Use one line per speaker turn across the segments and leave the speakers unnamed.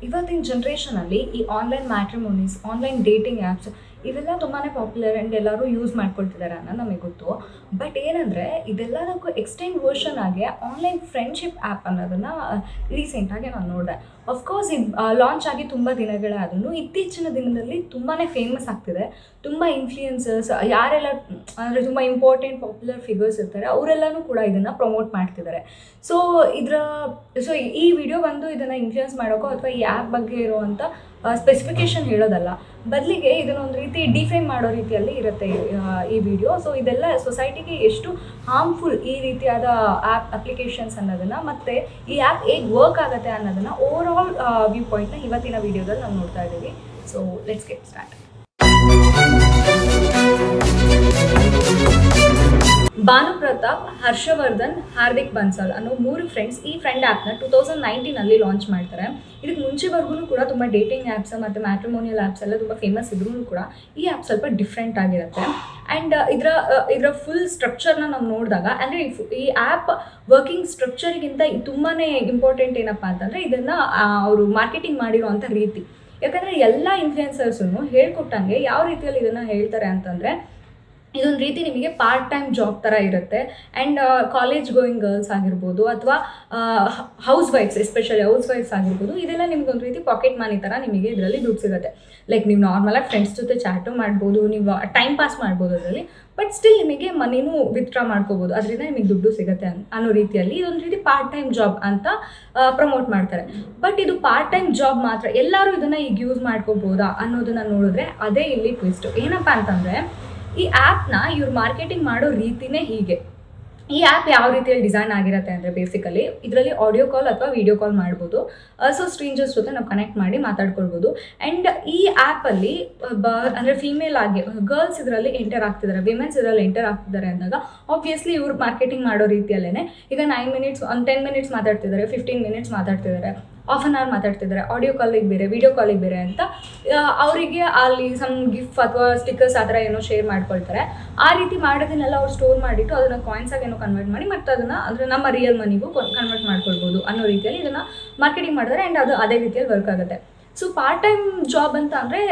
ಇವತ್ತಿನ ಜನ್ರೇಷನಲ್ಲಿ ಈ ಆನ್ಲೈನ್ ಮ್ಯಾಟ್ರಿಮೋನೀಸ್, ಆನ್ಲೈನ್ ಡೇಟಿಂಗ್ ಆ್ಯಪ್ಸ್ ಇವೆಲ್ಲ ತುಂಬಾ ಪಾಪ್ಯುಲರ್ ಆ್ಯಂಡ್ ಎಲ್ಲರೂ ಯೂಸ್ ಮಾಡ್ಕೊಳ್ತಿದ್ದಾರೆ ಅನ್ನೋದು ನಮಗೆ ಗೊತ್ತು. ಬಟ್ ಏನಂದರೆ ಇದೆಲ್ಲದಕ್ಕೂ ಎಕ್ಸ್ಟೆಂಡ್ ವರ್ಷನ್ ಆಗಿ ಆನ್ಲೈನ್ ಫ್ರೆಂಡ್ಶಿಪ್ ಆ್ಯಪ್ ಅನ್ನೋದನ್ನು ರೀಸೆಂಟಾಗಿ ನಾನು ನೋಡಿದೆ. ಅಫ್ಕೋರ್ಸ್ ಇದು ಲಾಂಚ್ ಆಗಿ ತುಂಬ ದಿನಗಳೇ ಆದ್ರೂ ಇತ್ತೀಚಿನ ದಿನದಲ್ಲಿ ತುಂಬಾ ಫೇಮಸ್ ಆಗ್ತಿದೆ. ತುಂಬ ಇನ್ಫ್ಲೂಯೆನ್ಸರ್ಸ್ ಯಾರೆಲ್ಲ ಅಂದರೆ ತುಂಬ ಇಂಪಾರ್ಟೆಂಟ್ ಪಾಪ್ಯುಲರ್ ಫಿಗರ್ಸ್ ಇರ್ತಾರೆ ಅವರೆಲ್ಲನೂ ಕೂಡ ಇದನ್ನು ಪ್ರಮೋಟ್ ಮಾಡ್ತಿದ್ದಾರೆ. ಸೊ ಈ ವಿಡಿಯೋ ಬಂದು ಇದನ್ನು ಇನ್ಫ್ಲೂಯೆನ್ಸ್ ಮಾಡೋಕ್ಕೋ ಅಥವಾ ಈ ಆ್ಯಪ್ ಬಗ್ಗೆ ಇರುವಂಥ ಸ್ಪೆಸಿಫಿಕೇಷನ್ ಹೇಳೋದಲ್ಲ, ಬದಲಿಗೆ ಇದನ್ನೊಂದು ರೀತಿ ಡಿಫೈನ್ ಮಾಡೋ ರೀತಿಯಲ್ಲಿ ಇರುತ್ತೆ ಈ ವಿಡಿಯೋ. ಸೊ ಇದೆಲ್ಲ ಸೊಸೈಟಿಗೆ ಎಷ್ಟು ಹಾರ್ಮ್ಫುಲ್ ಈ ರೀತಿಯಾದ ಆ್ಯಪ್ ಅಪ್ಲಿಕೇಶನ್ಸ್ ಅನ್ನೋದನ್ನು ಮತ್ತು ಈ ಆ್ಯಪ್ ಹೇಗೆ ವರ್ಕ್ ಆಗುತ್ತೆ ಅನ್ನೋದನ್ನು ಓವರ್ ಆಲ್ ವ್ಯೂ ಪಾಯಿಂಟ್ನ ಇವತ್ತಿನ ವಿಡಿಯೋದಲ್ಲಿ ನಾವು ನೋಡ್ತಾ ಇದ್ದೀವಿ. So let's get start. Bhanu Pratap, Harshavardhan, Hardik Bansal ಅನ್ನೋ 3 ಫ್ರೆಂಡ್ಸ್ ಈ ಫ್ರೆಂಡ್ ಆ್ಯಪ್ನ 2019 ಲಾಂಚ್ ಮಾಡ್ತಾರೆ. ಇದಕ್ಕೆ ಮುಂಚೆವರೆಗೂ ಕೂಡ ತುಂಬ ಡೇಟಿಂಗ್ ಆ್ಯಪ್ಸ್ ಮತ್ತು ಮ್ಯಾಟ್ರಿಮೋನಿಯಲ್ ಆ್ಯಪ್ಸ್ ಎಲ್ಲ ತುಂಬ ಫೇಮಸ್ ಇದ್ರೂ ಕೂಡ ಈ ಆ್ಯಪ್ ಸ್ವಲ್ಪ ಡಿಫ್ರೆಂಟ್ ಆಗಿರುತ್ತೆ. ಆ್ಯಂಡ್ ಇದರ ಫುಲ್ ಸ್ಟ್ರಕ್ಚರ್ನ ನಾವು ನೋಡಿದಾಗ ಅಂದರೆ ಈ ಆ್ಯಪ್ ವರ್ಕಿಂಗ್ ಸ್ಟ್ರಕ್ಚರಿಗಿಂತ ತುಂಬಾ ಇಂಪಾರ್ಟೆಂಟ್ ಏನಪ್ಪ ಅಂತಂದರೆ ಇದನ್ನು ಅವರು ಮಾರ್ಕೆಟಿಂಗ್ ಮಾಡಿರೋವಂಥ ರೀತಿ. ಯಾಕಂದರೆ ಎಲ್ಲ ಇನ್ಫ್ಲುಯೆನ್ಸರ್ಸನ್ನು ಹೇಳ್ಕೊಟ್ಟಂಗೆ ಯಾವ ರೀತಿಯಲ್ಲಿ ಇದನ್ನು ಹೇಳ್ತಾರೆ ಅಂತಂದರೆ ಇದೊಂದು ರೀತಿ ನಿಮಗೆ ಪಾರ್ಟ್ ಟೈಮ್ ಜಾಬ್ ಥರ ಇರುತ್ತೆ. ಆ್ಯಂಡ್ ಕಾಲೇಜ್ ಗೋಯಿಂಗ್ ಗರ್ಲ್ಸ್ ಆಗಿರ್ಬೋದು ಅಥವಾ house wives, especially house wives ಆಗಿರ್ಬೋದು, ಇದೆಲ್ಲ ನಿಮಗೊಂದು ರೀತಿ ಪಾಕೆಟ್ ಮನಿ ಥರ ನಿಮಗೆ ಇದರಲ್ಲಿ ದುಡ್ಡು ಸಿಗುತ್ತೆ. ಲೈಕ್ ನೀವು ನಾರ್ಮಲಾಗಿ ಫ್ರೆಂಡ್ಸ್ ಜೊತೆ ಚಾಟು ಮಾಡ್ಬೋದು, ನೀವು ಟೈಮ್ ಪಾಸ್ ಮಾಡ್ಬೋದು ಅದರಲ್ಲಿ, ಬಟ್ ಸ್ಟಿಲ್ ನಿಮಗೆ ಮನಿನೂ ವಿತ್ಡ್ರಾ ಮಾಡ್ಕೋಬೋದು, ಅದರಿಂದ ನಿಮಗೆ ದುಡ್ಡು ಸಿಗುತ್ತೆ ಅನ್ನೋ ರೀತಿಯಲ್ಲಿ ಇದೊಂದು ರೀತಿ ಪಾರ್ಟ್ ಟೈಮ್ ಜಾಬ್ ಅಂತ ಪ್ರಮೋಟ್ ಮಾಡ್ತಾರೆ. ಬಟ್ ಇದು ಪಾರ್ಟ್ ಟೈಮ್ ಜಾಬ್ ಮಾತ್ರ, ಎಲ್ಲರೂ ಇದನ್ನು ಈಗ ಯೂಸ್ ಮಾಡ್ಕೋಬೋದಾ ಅನ್ನೋದನ್ನು ನೋಡಿದ್ರೆ ಅದೇ ಇಲ್ಲಿ ಟ್ವಿಸ್ಟು. ಏನಪ್ಪ ಅಂತಂದರೆ ಈ ಆ್ಯಪ್ನ ಇವ್ರು ಮಾರ್ಕೆಟಿಂಗ್ ಮಾಡೋ ರೀತಿನೇ ಹೀಗೆ. ಈ ಆ್ಯಪ್ ಯಾವ ರೀತಿಯಲ್ಲಿ ಡಿಸೈನ್ ಆಗಿರುತ್ತೆ ಅಂದರೆ ಬೇಸಿಕಲಿ ಇದರಲ್ಲಿ ಆಡಿಯೋ ಕಾಲ್ ಅಥವಾ ವಿಡಿಯೋ ಕಾಲ್ ಮಾಡ್ಬೋದು. ಸೊ ಸ್ಟ್ರೇಂಜರ್ಸ್ ಜೊತೆ ನಾವು ಕನೆಕ್ಟ್ ಮಾಡಿ ಮಾತಾಡ್ಕೊಳ್ಬೋದು. ಆ್ಯಂಡ್ ಈ ಆ್ಯಪಲ್ಲಿ ಅಂದರೆ ಫೀಮೇಲ್ ಆಗಿ ಗರ್ಲ್ಸ್ ಇದರಲ್ಲಿ ಎಂಟರ್ ಆಗ್ತಿದ್ದಾರೆ, ವಿಮೆನ್ಸ್ ಇದರಲ್ಲಿ ಎಂಟರ್ ಆಗ್ತಿದ್ದಾರೆ ಅಂದಾಗ ಆಬ್ವಿಯಸ್ಲಿ ಇವ್ರು ಮಾರ್ಕೆಟಿಂಗ್ ಮಾಡೋ ರೀತಿಯಲ್ಲೇ ಈಗ 9 ಮಿನಿಟ್ಸ್, 10 ಮಿನಿಟ್ಸ್ ಮಾತಾಡ್ತಿದ್ದಾರೆ, 15 ಮಿನಿಟ್ಸ್ ಮಾತಾಡ್ತಿದ್ದಾರೆ, ಹಾಫ್ ಆನ್ ಅವರ್ ಮಾತಾಡ್ತಿದ್ದಾರೆ, ಆಡಿಯೋ ಕಾಲಿಗೆ ಬೇರೆ, ವಿಡಿಯೋ ಕಾಲಿಗೆ ಬೇರೆ ಅಂತ ಅವರಿಗೆ ಅಲ್ಲಿ ಸಮ್ ಗಿಫ್ಟ್ ಅಥವಾ ಸ್ಟಿಕ್ಕರ್ಸ್ ಆ ಥರ ಏನೋ ಶೇರ್ ಮಾಡ್ಕೊಳ್ತಾರೆ. ಆ ರೀತಿ ಮಾಡೋದನ್ನೆಲ್ಲ ಅವ್ರು ಸ್ಟೋರ್ ಮಾಡಿಟ್ಟು ಅದನ್ನು ಕಾಯಿನ್ಸಾಗಿ ಏನೋ ಕನ್ವರ್ಟ್ ಮಾಡಿ ಮತ್ತು ಅದನ್ನು ಅಂದರೆ ನಮ್ಮ ರಿಯಲ್ ಮನಿಗೂ ಕನ್ವರ್ಟ್ ಮಾಡ್ಕೊಳ್ಬೋದು ಅನ್ನೋ ರೀತಿಯಲ್ಲಿ ಇದನ್ನು ಮಾರ್ಕೆಟಿಂಗ್ ಮಾಡಿದ್ರೆ. ಆ್ಯಂಡ್ ಅದು ಅದೇ ರೀತಿಯಲ್ಲಿ ವರ್ಕ್ ಆಗುತ್ತೆ. ಸೊ ಪಾರ್ಟ್ ಟೈಮ್ ಜಾಬ್ ಅಂತ ಅಂದರೆ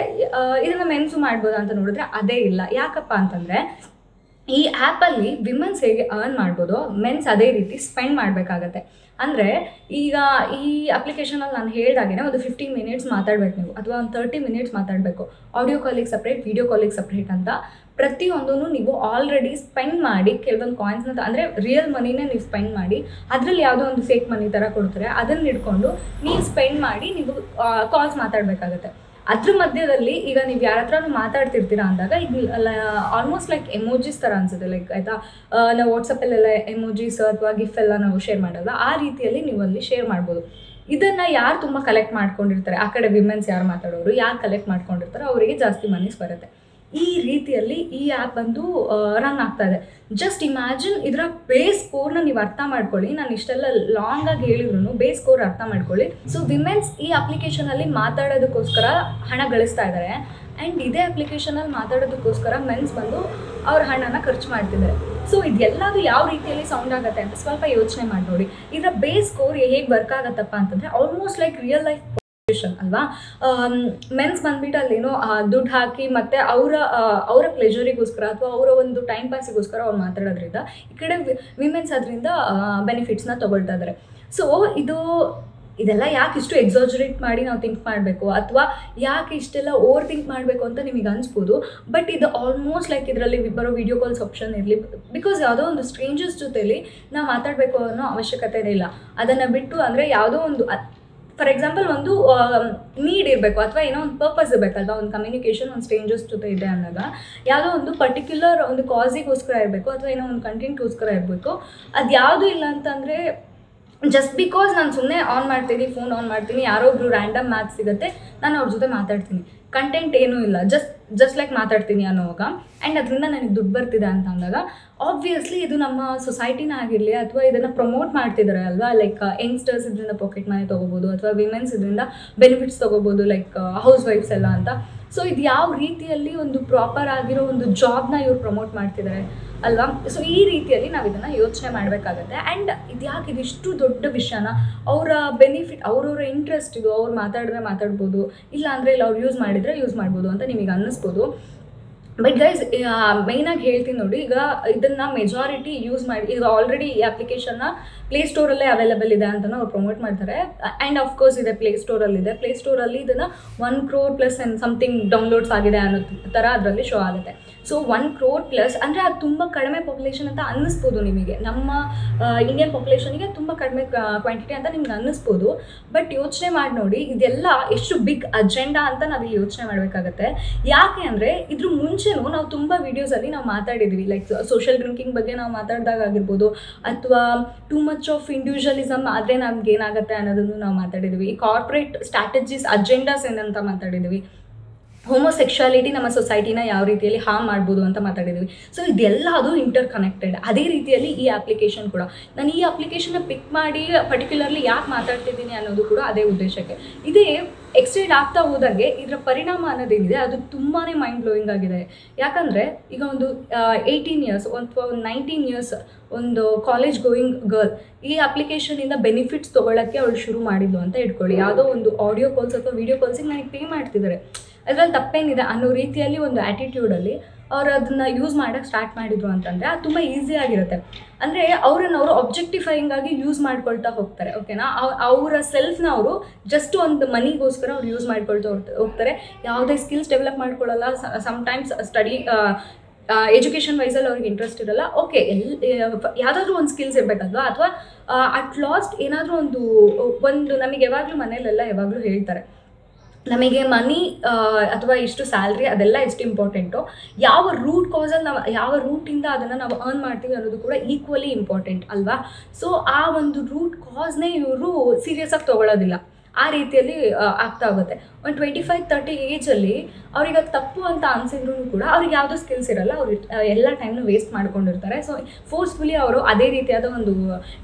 ಇದನ್ನು ಮೆನ್ಸು ಮಾಡ್ಬೋದು ಅಂತ ನೋಡಿದ್ರೆ ಅದೇ ಇಲ್ಲ. ಯಾಕಪ್ಪ ಅಂತಂದರೆ ಈ ಆ್ಯಪಲ್ಲಿ ವಿಮೆನ್ಸ್ ಹೇಗೆ ಅರ್ನ್ ಮಾಡ್ಬೋದು, ಮೆನ್ಸ್ ಅದೇ ರೀತಿ ಸ್ಪೆಂಡ್ ಮಾಡಬೇಕಾಗತ್ತೆ. ಅಂದರೆ ಈಗ ಈ ಅಪ್ಲಿಕೇಶನಲ್ಲಿ ನಾನು ಹೇಳ್ದಾಗೆ ಒಂದು 15 ಮಿನಿಟ್ಸ್ ಮಾತಾಡಬೇಕು ನೀವು, ಅಥವಾ ಒಂದು 30 ಮಿನಿಟ್ಸ್ ಮಾತಾಡಬೇಕು. ಆಡಿಯೋ ಕಾಲಿಗೆ ಸಪ್ರೇಟ್, ವಿಡಿಯೋ ಕಾಲಿಗೆ ಸಪ್ರೇಟ್ ಅಂತ ಪ್ರತಿಯೊಂದೂ ನೀವು ಆಲ್ರೆಡಿ ಸ್ಪೆಂಡ್ ಮಾಡಿ ಕೆಲವೊಂದು ಕಾಯಿನ್ಸ್ನ ಅಂದರೆ ರಿಯಲ್ ಮನಿನೇ ನೀವು ಸ್ಪೆಂಡ್ ಮಾಡಿ, ಅದರಲ್ಲಿ ಯಾವುದೋ ಒಂದು ಫೇಕ್ ಮನಿ ಥರ ಕೊಡ್ತಾರೆ, ಅದನ್ನು ಹಿಡ್ಕೊಂಡು ನೀವು ಸ್ಪೆಂಡ್ ಮಾಡಿ ನೀವು ಕಾಲ್ಸ್ ಮಾತಾಡಬೇಕಾಗತ್ತೆ. ಅದ್ರ ಮಧ್ಯದಲ್ಲಿ ಈಗ ನೀವು ಯಾರ ಹತ್ರನೂ ಮಾತಾಡ್ತಿರ್ತೀರಾ ಅಂದಾಗ ಈಗ ಆಲ್ಮೋಸ್ಟ್ ಲೈಕ್ ಎಮೋಜಿಸ್ ಥರ ಅನಿಸುತ್ತೆ. ಲೈಕ್ ಆಯಿತಾ, ನಾವು ವಾಟ್ಸಪ್ಪಲ್ಲೆಲ್ಲ ಎಮೋಜಿಸ್ ಅಥವಾ ಗಿಫ್ಟ್ ಎಲ್ಲ ನಾವು ಶೇರ್ ಮಾಡಲ್ಲ, ಆ ರೀತಿಯಲ್ಲಿ ನೀವು ಅಲ್ಲಿ ಶೇರ್ ಮಾಡ್ಬೋದು. ಇದನ್ನು ಯಾರು ತುಂಬ ಕಲೆಕ್ಟ್ ಮಾಡ್ಕೊಂಡಿರ್ತಾರೆ, ಆ ಕಡೆ ವಿಮೆನ್ಸ್ ಯಾರು ಮಾತಾಡೋರು ಯಾರು ಕಲೆಕ್ಟ್ ಮಾಡ್ಕೊಂಡಿರ್ತಾರೋ ಅವರಿಗೆ ಜಾಸ್ತಿ ಮನೀಸ್ ಬರುತ್ತೆ. ಈ ರೀತಿಯಲ್ಲಿ ಈ ಆ್ಯಪ್ ಬಂದು ರನ್ ಆಗ್ತಾ ಇದೆ. ಜಸ್ಟ್ ಇಮ್ಯಾಜಿನ್ ಇದರ ಬೇಸ್ ಸ್ಕೋರ್ನ ನೀವು ಅರ್ಥ ಮಾಡ್ಕೊಳ್ಳಿ. ನಾನು ಇಷ್ಟೆಲ್ಲ ಲಾಂಗ್ ಆಗಿ ಹೇಳಿದ್ರು ಬೇಸ್ ಸ್ಕೋರ್ ಅರ್ಥ ಮಾಡ್ಕೊಳ್ಳಿ. ಸೊ ವಿಮೆನ್ಸ್ ಈ ಅಪ್ಲಿಕೇಶನಲ್ಲಿ ಮಾತಾಡೋದಕ್ಕೋಸ್ಕರ ಹಣ ಗಳಿಸ್ತಾ ಇದ್ದಾರೆ. ಆ್ಯಂಡ್ ಇದೇ ಅಪ್ಲಿಕೇಶನಲ್ಲಿ ಮಾತಾಡೋದಕ್ಕೋಸ್ಕರ ಮೆನ್ಸ್ ಬಂದು ಅವ್ರ ಹಣನ ಖರ್ಚು ಮಾಡ್ತಿದ್ದಾರೆ. ಸೊ ಇದೆಲ್ಲದು ಯಾವ ರೀತಿಯಲ್ಲಿ ಸೌಂಡ್ ಆಗುತ್ತೆ ಅಂತ ಸ್ವಲ್ಪ ಯೋಚನೆ ಮಾಡಿ ನೋಡಿ. ಇದರ ಬೇಸ್ ಸ್ಕೋರ್ ಹೇಗೆ ವರ್ಕ್ ಆಗುತ್ತಪ್ಪ ಅಂತಂದರೆ ಆಲ್ಮೋಸ್ಟ್ ಲೈಕ್ ರಿಯಲ್ ಲೈಫ್ ಅಲ್ವಾ. ಮೆನ್ಸ್ ಬಂದ್ಬಿಟ್ಟು ಅಲ್ಲೇನೋ ದುಡ್ಡು ಹಾಕಿ ಮತ್ತು ಅವರ ಪ್ಲೆಜರಿಗೋಸ್ಕರ ಅಥವಾ ಅವರ ಒಂದು ಟೈಮ್ ಪಾಸಿಗೋಸ್ಕರ ಅವ್ರು ಮಾತಾಡೋದ್ರಿಂದ ಈ ಕಡೆ ವಿಮೆನ್ಸ್ ಅದರಿಂದ ಬೆನಿಫಿಟ್ಸ್ನ ತೊಗೊಳ್ತಾ ಇದ್ದಾರೆ. ಸೊ ಇದೆಲ್ಲ ಯಾಕೆ ಇಷ್ಟು ಎಕ್ಸಾಜರೇಟ್ ಮಾಡಿ ನಾವು ಥಿಂಕ್ ಮಾಡಬೇಕು ಅಥವಾ ಯಾಕೆ ಇಷ್ಟೆಲ್ಲ ಓವರ್ ಥಿಂಕ್ ಮಾಡಬೇಕು ಅಂತ ನಿಮಗೆ ಅನಿಸ್ಬೋದು. ಬಟ್ ಇದು ಆಲ್ಮೋಸ್ಟ್ ಲೈಕ್ ಇದರಲ್ಲಿ ಬರೋ ವಿಡಿಯೋ ಕಾಲ್ಸ್ ಆಪ್ಷನ್ ಇರಲಿ, ಬಿಕಾಸ್ ಯಾವುದೋ ಒಂದು ಸ್ಟ್ರೇಂಜರ್ಸ್ ಜೊತೆಲಿ ನಾವು ಮಾತಾಡಬೇಕು ಅನ್ನೋ ಅವಶ್ಯಕತೆನೇ ಇಲ್ಲ. ಅದನ್ನು ಬಿಟ್ಟು ಅಂದರೆ ಯಾವುದೋ ಒಂದು ಫಾರ್ ಎಕ್ಸಾಂಪಲ್ ಒಂದು ನೀಡ್ ಇರಬೇಕು ಅಥವಾ ಏನೋ ಒಂದು ಪರ್ಪಸ್ ಇರಬೇಕಲ್ವಾ, ಒಂದು ಕಮ್ಯುನಿಕೇಷನ್ ಒಂದು ಸ್ಟ್ರೇಂಜರ್ಸ್ ಜೊತೆ ಇದೆ ಅಂದಾಗ ಯಾವುದೋ ಒಂದು ಪರ್ಟಿಕ್ಯುಲರ್ ಒಂದು ಕಾಸಿಗೋಸ್ಕರ ಇರಬೇಕು ಅಥವಾ ಏನೋ ಒಂದು ಕಂಟೆಂಟ್ಗೋಸ್ಕರ ಇರಬೇಕು. ಅದು ಯಾವುದೂ ಇಲ್ಲ ಅಂತಂದರೆ ಜಸ್ಟ್ ಬಿಕಾಸ್ ನಾನು ಸುಮ್ಮನೆ ಫೋನ್ ಆನ್ ಮಾಡ್ತೀನಿ, ಯಾರೋ ಒಬ್ರು ರ್ಯಾಂಡಮ್ ಮ್ಯಾಚ್ ಸಿಗುತ್ತೆ, ನಾನು ಅವ್ರ ಜೊತೆ ಮಾತಾಡ್ತೀನಿ, ಕಂಟೆಂಟ್ ಏನೂ ಇಲ್ಲ, ಜಸ್ಟ್ ಲೈಕ್ ಮಾತಾಡ್ತೀನಿ ಅನ್ನೋವಾಗ ಆ್ಯಂಡ್ ಅದರಿಂದ ನನಗೆ ದುಡ್ಡು ಬರ್ತಿದೆ ಅಂತ ಅಂದಾಗ ಆಬ್ವಿಯಸ್ಲಿ ಇದು ನಮ್ಮ ಸೊಸೈಟಿನ ಆಗಿರಲಿ ಅಥವಾ ಇದನ್ನು ಪ್ರಮೋಟ್ ಮಾಡ್ತಿದ್ದಾರೆ ಅಲ್ವಾ. ಲೈಕ್ ಯಂಗ್ಸ್ಟರ್ಸ್ ಇದರಿಂದ ಪಾಕೆಟ್ ಮನಿ ತೊಗೋಬೋದು ಅಥವಾ ವಿಮೆನ್ಸ್ ಇದರಿಂದ ಬೆನಿಫಿಟ್ಸ್ ತೊಗೋಬೋದು, ಲೈಕ್ ಹೌಸ್ ವೈಫ್ಸ್ ಎಲ್ಲ ಅಂತ. ಸೊ ಇದು ಯಾವ ರೀತಿಯಲ್ಲಿ ಒಂದು ಪ್ರಾಪರ್ ಆಗಿರೋ ಒಂದು ಜಾಬ್ನ ಇವ್ರು ಪ್ರಮೋಟ್ ಮಾಡ್ತಿದ್ದಾರೆ ಅಲ್ವಾ. ಸೊ ಈ ರೀತಿಯಲ್ಲಿ ನಾವು ಇದನ್ನು ಯೋಚನೆ ಮಾಡಬೇಕಾಗತ್ತೆ. ಆ್ಯಂಡ್ ಇದು ಯಾಕೆ ಇದಿಷ್ಟು ದೊಡ್ಡ ವಿಷಯನ ಅವರ ಬೆನಿಫಿಟ್ ಅವ್ರವ್ರ ಇಂಟ್ರೆಸ್ಟ್ ಇದು, ಅವ್ರು ಮಾತಾಡಿದ್ರೆ ಮಾತಾಡ್ಬೋದು, ಇಲ್ಲ ಅಂದರೆ ಇಲ್ಲ ಅವ್ರು ಯೂಸ್ ಮಾಡಿದರೆ ಯೂಸ್ ಮಾಡ್ಬೋದು ಅಂತ ನಿಮಗೆ ಅನ್ನಿಸ್ಬೋದು. ಬಟ್ ಗೈಸ್ ಮೇಯ್ನಾಗಿ ಹೇಳ್ತೀನಿ ನೋಡಿ, ಈಗ ಇದನ್ನು ಮೆಜಾರಿಟಿ ಯೂಸ್ ಮಾಡಿ ಈಗ ಆಲ್ರೆಡಿ ಈ ಅಪ್ಲಿಕೇಶನ್ನ ಪ್ಲೇಸ್ಟೋರಲ್ಲೇ ಅವೈಲೇಬಲ್ ಇದೆ ಅಂತಲೂ ಅವ್ರು ಪ್ರಮೋಟ್ ಮಾಡ್ತಾರೆ. ಆ್ಯಂಡ್ ಆಫ್ಕೋರ್ಸ್ ಇದೆ ಪ್ಲೇಸ್ಟೋರಲ್ಲಿದೆ. ಪ್ಲೇಸ್ಟೋರಲ್ಲಿ ಇದನ್ನು 1 crore plus and something downloads ಆಗಿದೆ ಅನ್ನೋ ಥರ ಅದರಲ್ಲಿ ಶೋ ಆಗುತ್ತೆ. ಸೊ 1 crore ಪ್ಲಸ್ ಅಂದರೆ ಅದು ತುಂಬ ಕಡಿಮೆ ಪಾಪ್ಯುಲೇಷನ್ ಅಂತ ಅನ್ನಿಸ್ಬೋದು ನಿಮಗೆ, ನಮ್ಮ ಇಂಡಿಯನ್ ಪಾಪ್ಯುಲೇಷನಿಗೆ ತುಂಬ ಕಡಿಮೆ ಕ್ವಾಂಟಿಟಿ ಅಂತ ನಿಮ್ಗೆ ಅನ್ನಿಸ್ಬೋದು. ಬಟ್ ಯೋಚನೆ ಮಾಡಿ ನೋಡಿ, ಇದೆಲ್ಲ ಎಷ್ಟು ಬಿಗ್ ಅಜೆಂಡಾ ಅಂತ ನಾವಿಲ್ಲಿ ಯೋಚನೆ ಮಾಡಬೇಕಾಗತ್ತೆ. ಯಾಕೆ ಅಂದರೆ ಇದ್ರ ಮುಂಚೆನೂ ನಾವು ತುಂಬ ವೀಡಿಯೋಸಲ್ಲಿ ನಾವು ಮಾತಾಡಿದ್ವಿ, ಲೈಕ್ ಸೋಷಿಯಲ್ ಡ್ರಿಂಕಿಂಗ್ ಬಗ್ಗೆ ನಾವು ಮಾತಾಡಿದಾಗ ಆಗಿರ್ಬೋದು, ಅಥವಾ ಟೂ ಮಚ್ ಆಫ್ ಇಂಡಿವಿಜುವಲಿಸಮ್ ಆದರೆ ನಮ್ಗೆ ಏನಾಗುತ್ತೆ ಅನ್ನೋದನ್ನು ನಾವು ಮಾತಾಡಿದ್ವಿ. ಈ ಕಾರ್ಪೊರೇಟ್ ಸ್ಟ್ರಾಟಜೀಸ್ ಅಜೆಂಡಾಸ್ ಏನಂತ ಮಾತಾಡಿದ್ವಿ. ಹೋಮೋಸೆಕ್ಷುಯಾಲಿಟಿ ನಮ್ಮ ಸೊಸೈಟಿನ ಯಾವ ರೀತಿಯಲ್ಲಿ ಹಾರ್ಮ್ ಮಾಡ್ಬೋದು ಅಂತ ಮಾತಾಡಿದ್ವಿ. ಸೊ ಇದೆಲ್ಲ ಅದು ಇಂಟರ್ ಕನೆಕ್ಟೆಡ್. ಅದೇ ರೀತಿಯಲ್ಲಿ ಈ ಅಪ್ಲಿಕೇಶನ್ ಕೂಡ, ನಾನು ಈ ಅಪ್ಲಿಕೇಶನ್ನ ಪಿಕ್ ಮಾಡಿ ಪರ್ಟಿಕ್ಯುಲರ್ಲಿ ಯಾಕೆ ಮಾತಾಡ್ತಿದ್ದೀನಿ ಅನ್ನೋದು ಕೂಡ ಅದೇ ಉದ್ದೇಶಕ್ಕೆ. ಇದೇ ಎಕ್ಸ್ಟೆಂಡ್ ಆಗ್ತಾ ಹೋದಂಗೆ ಇದರ ಪರಿಣಾಮ ಅನ್ನೋದೇನಿದೆ ಅದು ತುಂಬಾ ಮೈಂಡ್ ಬ್ಲೋಯಿಂಗ್ ಆಗಿದೆ. ಯಾಕಂದರೆ ಈಗ ಒಂದು 18 years ಅಥವಾ ಒಂದು 19 years ಒಂದು ಕಾಲೇಜ್ ಗೋಯಿಂಗ್ ಗರ್ಲ್ ಈ ಅಪ್ಲಿಕೇಶನಿಂದ ಬೆನಿಫಿಟ್ಸ್ ತೊಗೊಳ್ಳೋಕ್ಕೆ ಅವಳು ಶುರು ಮಾಡಿದ್ಲು ಅಂತ ಇಟ್ಕೊಳ್ಳಿ. ಯಾವುದೋ ಒಂದು ಆಡಿಯೋ ಕಾಲ್ಸ್ ಅಥವಾ ವೀಡಿಯೋ ಕಾಲ್ಸಿಗೆ ನನಗೆ ಪೇ ಮಾಡ್ತಿದ್ದಾರೆ, ಅದರಲ್ಲಿ ತಪ್ಪೇನಿದೆ ಅನ್ನೋ ರೀತಿಯಲ್ಲಿ ಒಂದು ಆ್ಯಟಿಟ್ಯೂಡಲ್ಲಿ ಅವ್ರು ಅದನ್ನು ಯೂಸ್ ಮಾಡೋಕ್ಕೆ ಸ್ಟಾರ್ಟ್ ಮಾಡಿದ್ರು ಅಂತಂದರೆ ಅದು ತುಂಬ ಈಸಿಯಾಗಿರುತ್ತೆ. ಅಂದರೆ ಅವರು ಆಬ್ಜೆಕ್ಟಿಫೈಯಿಂಗ್ ಆಗಿ ಯೂಸ್ ಮಾಡ್ಕೊಳ್ತಾ ಹೋಗ್ತಾರೆ. ಓಕೆನಾ, ಅವರ ಸೆಲ್ಫ್ನ ಅವರು ಜಸ್ಟ್ ಒಂದು ಮನಿಗೋಸ್ಕರ ಅವ್ರು ಯೂಸ್ ಮಾಡ್ಕೊಳ್ತಾ ಹೋಗ್ತಾರೆ. ಯಾವುದೇ ಸ್ಕಿಲ್ಸ್ ಡೆವಲಪ್ ಮಾಡ್ಕೊಳ್ಳಲ್ಲ. ಸಮ್ಟೈಮ್ಸ್ ಸ್ಟಡಿ ಎಜುಕೇಷನ್ ವೈಸಲ್ಲಿ ಅವ್ರಿಗೆ ಇಂಟ್ರೆಸ್ಟ್ ಇರಲ್ಲ. ಓಕೆ, ಯಾವುದಾದ್ರೂ ಒಂದು ಸ್ಕಿಲ್ಸ್ ಇರಬೇಕಲ್ವಾ, ಅಥವಾ ಅಟ್ ಲಾಸ್ಟ್ ಏನಾದರೂ ಒಂದು ನಮಗೆ ಯಾವಾಗಲೂ ಮನೇಲೆಲ್ಲ ಯಾವಾಗಲೂ ಹೇಳ್ತಾರೆ, ನಮಗೆ ಮನಿ ಅಥವಾ ಇಷ್ಟು ಸ್ಯಾಲ್ರಿ ಅದೆಲ್ಲ ಎಷ್ಟು ಇಂಪಾರ್ಟೆಂಟು, ಯಾವ ರೂಟ್ ಕಾಸಲ್ಲಿ ನಾವು ಯಾವ ರೂಟಿಂದ ಅದನ್ನು ನಾವು ಅರ್ನ್ ಮಾಡ್ತೀವಿ ಅನ್ನೋದು ಕೂಡ ಈಕ್ವಲಿ ಇಂಪಾರ್ಟೆಂಟ್ ಅಲ್ವಾ. ಸೊ ಆ ಒಂದು ರೂಟ್ ಕಾಸ್ನೇ ಇವರು ಸೀರಿಯಸ್ಸಾಗಿ ತೊಗೊಳ್ಳೋದಿಲ್ಲ. ಆ ರೀತಿಯಲ್ಲಿ ಆಗ್ತಾ ಹೋಗುತ್ತೆ. ಒಂದು 25-30 ಏಜಲ್ಲಿ ಅವ್ರಿಗೆ ಅದು ತಪ್ಪು ಅಂತ ಅನಿಸಿದ್ರು ಕೂಡ ಅವ್ರಿಗೆ ಯಾವುದೋ ಸ್ಕಿಲ್ಸ್ ಇರಲ್ಲ, ಅವ್ರು ಎಲ್ಲ ಟೈಮ್ನು ವೇಸ್ಟ್ ಮಾಡ್ಕೊಂಡಿರ್ತಾರೆ. ಸೊ ಫೋರ್ಸ್ಫುಲಿ ಅವರು ಅದೇ ರೀತಿಯಾದ ಒಂದು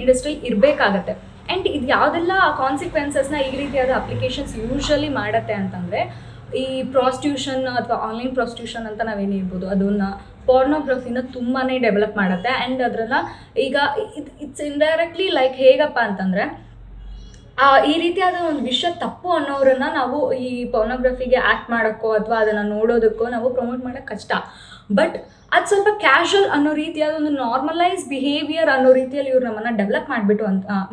ಇಂಡಸ್ಟ್ರಿ ಇರಬೇಕಾಗತ್ತೆ. ಆ್ಯಂಡ್ ಇದು ಯಾವುದೆಲ್ಲ ಕಾನ್ಸಿಕ್ವೆನ್ಸಸ್ನ ಈ ರೀತಿಯಾದ ಅಪ್ಲಿಕೇಶನ್ಸ್ ಯೂಶ್ವಲಿ ಮಾಡುತ್ತೆ ಅಂತಂದರೆ, ಈ ಪ್ರಾಸ್ಟಿಟ್ಯೂಷನ್ ಅಥವಾ ಆನ್ಲೈನ್ ಪ್ರಾಸ್ಟಿಟ್ಯೂಷನ್ ಅಂತ ನಾವೇನಿರ್ಬೋದು ಅದನ್ನು ಪಾರ್ನೋಗ್ರಫಿನ ತುಂಬಾ ಡೆವಲಪ್ ಮಾಡುತ್ತೆ. ಆ್ಯಂಡ್ ಅದರಲ್ಲ ಈಗ ಇಟ್ಸ್ ಇಂಡೈರೆಕ್ಟ್ಲಿ ಲೈಕ್ ಹೇಗಪ್ಪ ಅಂತಂದರೆ, ಈ ರೀತಿಯಾದ ಒಂದು ವಿಷಯ ತಪ್ಪು ಅನ್ನೋರನ್ನ ನಾವು ಈ ಪಾರ್ನೋಗ್ರಫಿಗೆ ಆ್ಯಕ್ಟ್ ಮಾಡೋಕ್ಕೋ ಅಥವಾ ಅದನ್ನು ನೋಡೋದಕ್ಕೋ ನಾವು ಪ್ರಮೋಟ್ ಮಾಡೋಕ್ಕೆ ಕಷ್ಟ. ಬಟ್ ಅದು ಸ್ವಲ್ಪ ಕ್ಯಾಶುವಲ್ ಅನ್ನೋ ರೀತಿಯಾದ ಒಂದು ನಾರ್ಮಲೈಸ್ ಬಿಹೇವಿಯರ್ ಅನ್ನೋ ರೀತಿಯಲ್ಲಿ ಇವ್ರು ನಮ್ಮನ್ನು ಡೆವಲಪ್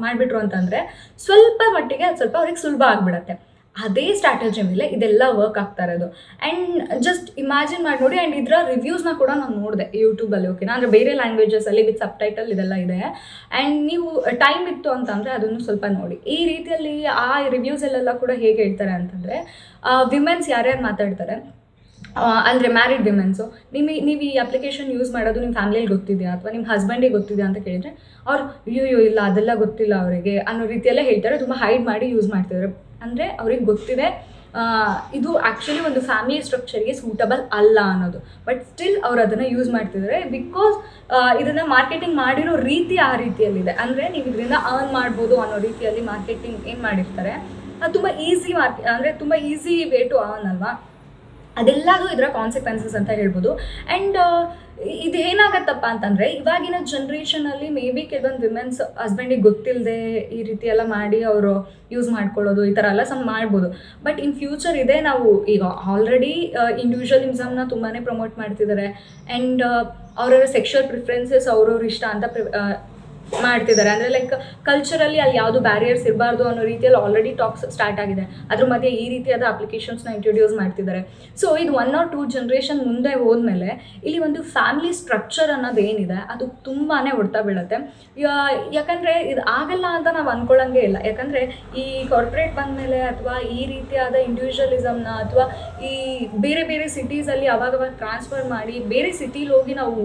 ಮಾಡಿಬಿಟ್ರು ಅಂತಂದರೆ ಸ್ವಲ್ಪ ಮಟ್ಟಿಗೆ ಅದು ಸ್ವಲ್ಪ ಅವ್ರಿಗೆ ಸುಲಭ ಆಗಿಬಿಡತ್ತೆ. ಅದೇ ಸ್ಟ್ರಾಟಜಿ ಮೇಲೆ ಇದೆಲ್ಲ ವರ್ಕ್ ಆಗ್ತಾ ಇರೋದು. ಆ್ಯಂಡ್ ಜಸ್ಟ್ ಇಮ್ಯಾಜಿನ್ ಮಾಡಿ ನೋಡಿ. ಆ್ಯಂಡ್ ಇದರ ರಿವ್ಯೂಸ್ನ ಕೂಡ ನಾನು ನೋಡಿದೆ ಯೂಟ್ಯೂಬಲ್ಲಿ. ಓಕೆನಾ, ಅಂದರೆ ಬೇರೆ ಲ್ಯಾಂಗ್ವೇಜಸಲ್ಲಿ ವಿತ್ ಸಬ್ ಟೈಟಲ್ ಇದೆಲ್ಲ ಇದೆ. ಆ್ಯಂಡ್ ನೀವು ಟೈಮ್ ಇತ್ತು ಅಂತಂದರೆ ಅದನ್ನು ಸ್ವಲ್ಪ ನೋಡಿ. ಈ ರೀತಿಯಲ್ಲಿ ಆ ರಿವ್ಯೂಸಲ್ಲೆಲ್ಲ ಕೂಡ ಹೇಗೆ ಹೇಳ್ತಾರೆ ಅಂತಂದರೆ, ವಿಮೆನ್ಸ್ ಯಾರ್ಯಾರು ಮಾತಾಡ್ತಾರೆ ಅಂದರೆ ಮ್ಯಾರಿಡ್ ವಿಮೆನ್ಸು, ನೀವು ಈ ಅಪ್ಲಿಕೇಶನ್ ಯೂಸ್ ಮಾಡೋದು ನಿಮ್ಮ ಫ್ಯಾಮಿಲಿಯಲ್ಲಿ ಗೊತ್ತಿದೆಯಾ ಅಥವಾ ನಿಮ್ಮ ಹಸ್ಬೆಂಡಿಗೆ ಗೊತ್ತಿದೆಯಾ ಅಂತ ಕೇಳಿದರೆ ಅವ್ರು ಅಯ್ಯೋ ಇಲ್ಲ ಅದೆಲ್ಲ ಗೊತ್ತಿಲ್ಲ ಅವರಿಗೆ ಅನ್ನೋ ರೀತಿಯಲ್ಲೇ ಹೇಳ್ತಾರೆ. ತುಂಬ ಹೈಡ್ ಮಾಡಿ ಯೂಸ್ ಮಾಡ್ತಿದ್ದಾರೆ. ಅಂದರೆ ಅವ್ರಿಗೆ ಗೊತ್ತಿದೆ ಇದು ಆ್ಯಕ್ಚುಲಿ ಒಂದು ಫ್ಯಾಮಿಲಿ ಸ್ಟ್ರಕ್ಚರ್ಗೆ ಸೂಟಬಲ್ ಅಲ್ಲ ಅನ್ನೋದು. ಬಟ್ ಸ್ಟಿಲ್ ಅವ್ರು ಅದನ್ನು ಯೂಸ್ ಮಾಡ್ತಿದ್ದಾರೆ ಬಿಕಾಸ್ ಇದನ್ನು ಮಾರ್ಕೆಟಿಂಗ್ ಮಾಡಿರೋ ರೀತಿ ಆ ರೀತಿಯಲ್ಲಿದೆ. ಅಂದರೆ ನೀವು ಇದರಿಂದ ಅರ್ನ್ ಮಾಡ್ಬೋದು ಅನ್ನೋ ರೀತಿಯಲ್ಲಿ ಮಾರ್ಕೆಟಿಂಗ್ ಏನು ಮಾಡಿರ್ತಾರೆ. ಅದು ತುಂಬ ಈಸಿ ಅಂದರೆ ತುಂಬ ಈಸಿ ವೇ ಟು ಅರ್ನ್ ಅಲ್ವಾ. ಅದೆಲ್ಲದು ಇದರ ಕಾನ್ಸಿಕ್ವೆನ್ಸಸ್ ಅಂತ ಹೇಳ್ಬೋದು. ಆ್ಯಂಡ್ ಇದು ಏನಾಗತ್ತಪ್ಪ ಅಂತಂದರೆ, ಇವಾಗಿನ ಜನ್ರೇಷನಲ್ಲಿ ಮೇ ಬಿ ಕೆಲವೊಂದು ವಿಮೆನ್ಸ್ ಹಸ್ಬೆಂಡಿಗೆ ಗೊತ್ತಿಲ್ಲದೆ ಈ ರೀತಿ ಎಲ್ಲ ಮಾಡಿ ಅವರು ಯೂಸ್ ಮಾಡ್ಕೊಳ್ಳೋದು ಈ ಥರ ಎಲ್ಲ ಮಾಡ್ಬೋದು. ಬಟ್ ಇನ್ ಫ್ಯೂಚರ್ ಇದೆ, ನಾವು ಈಗ ಆಲ್ರೆಡಿ ಇಂಡಿವಿಜುವಲಿಸಮ್ನ ತುಂಬಾ ಪ್ರಮೋಟ್ ಮಾಡ್ತಿದ್ದಾರೆ. ಆ್ಯಂಡ್ ಅವರ ಸೆಕ್ಷುವಲ್ ಪ್ರಿಫರೆನ್ಸಸ್ ಅವ್ರವ್ರ ಇಷ್ಟ ಅಂತ ಮಾಡ್ತಿದ್ದಾರೆ. ಅಂದರೆ ಲೈಕ್ ಕಲ್ಚರಲ್ಲಿ ಅಲ್ಲಿ ಯಾವುದು ಬ್ಯಾರಿಯರ್ಸ್ ಇರಬಾರ್ದು ಅನ್ನೋ ರೀತಿಯಲ್ಲಿ ಆಲ್ರೆಡಿ ಟಾಕ್ಸ್ ಸ್ಟಾರ್ಟ್ ಆಗಿದೆ. ಅದ್ರ ಮಧ್ಯೆ ಈ ರೀತಿಯಾದ ಅಪ್ಲಿಕೇಶನ್ಸ್ನ ಇಂಟ್ರೊಡ್ಯೂಸ್ ಮಾಡ್ತಿದ್ದಾರೆ. ಸೊ ಇದು 1 or 2 ಜನರೇಷನ್ ಮುಂದೆ ಹೋದ್ಮೇಲೆ ಇಲ್ಲಿ ಒಂದು ಫ್ಯಾಮಿಲಿ ಸ್ಟ್ರಕ್ಚರ್ ಅನ್ನೋದು ಏನಿದೆ ಅದು ತುಂಬಾ ಹೊಡ್ತಾ ಬೀಳುತ್ತೆ. ಯಾಕಂದರೆ ಇದು ಆಗಲ್ಲ ಅಂತ ನಾವು ಅಂದ್ಕೊಳ್ಳೋಂಗೆ ಇಲ್ಲ. ಯಾಕಂದರೆ ಈ ಕಾರ್ಪೊರೇಟ್ ಬಂದಮೇಲೆ ಅಥವಾ ಈ ರೀತಿಯಾದ ಇಂಡಿವಿಜುವಲಿಸಮ್ನ ಅಥವಾ ಈ ಬೇರೆ ಬೇರೆ ಸಿಟೀಸಲ್ಲಿ ಅವಾಗವಾಗ ಟ್ರಾನ್ಸ್ಫರ್ ಮಾಡಿ ಬೇರೆ ಸಿಟಿಲಿ ಹೋಗಿ ನಾವು